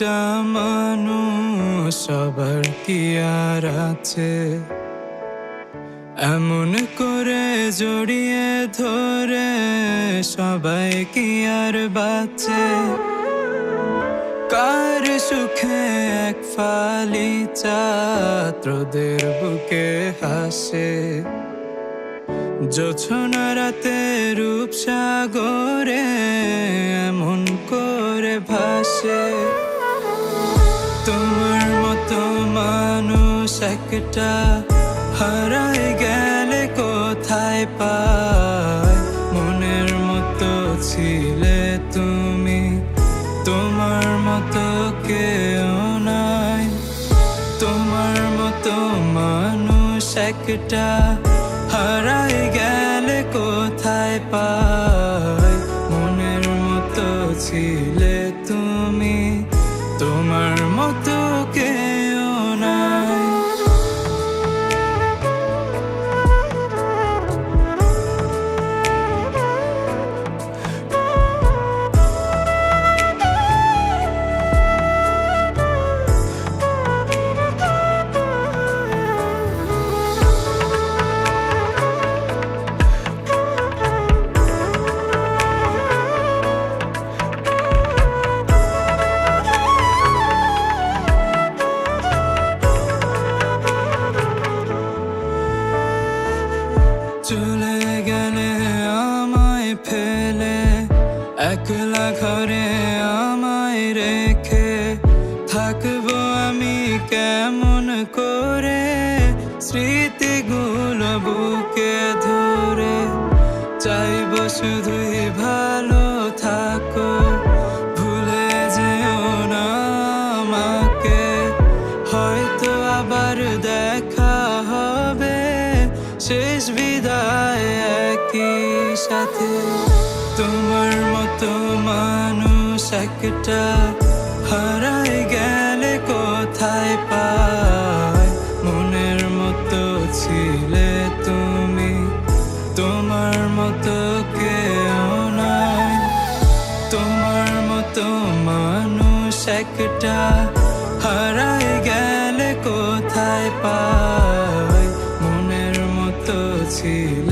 একটা মানুষ সবার কি আর আছে, এমন করে জড়িয়ে ধরে সবাই কি আর বাঁচে। কার সুখে এক ফালি ছাত্রদের বুকে হাসে, জোছনা রাতে রূপসাগরে এমন করে ভাসে। তোমার মতো মানুষ একটা হারাই গেলে কোথায় পায়, মনের মতো ছিলে তুমি, তোমার মতো কেউ নাই। তোমার মতো মানুষ একটা হারাই গেলে কোথায় পায়, মনের মতো ছিলে তুমি, তোমার মতো কেউ নাই। চলে গেলে আমায় ফেলে একলা ঘরে আমায় রেখে, থাকবো আমি কেমন করে স্মৃতিগুলো বুকে ধরে। চাইবো শুধুই ভালো থাকো, ভুলে যেও না আমাকে, হয়তো আবার দেখা হবে শেষ বিদায় একই সাথে। তোমার মতো মানুষ একটা হারাই গেলে কোথায় পায়, মনের মতো ছিলে তুমি, তোমার মতো কেউ নাই। তোমার মতো মানুষ একটা হারাই গেলে কোথায় পায়, মনের মতো ছিল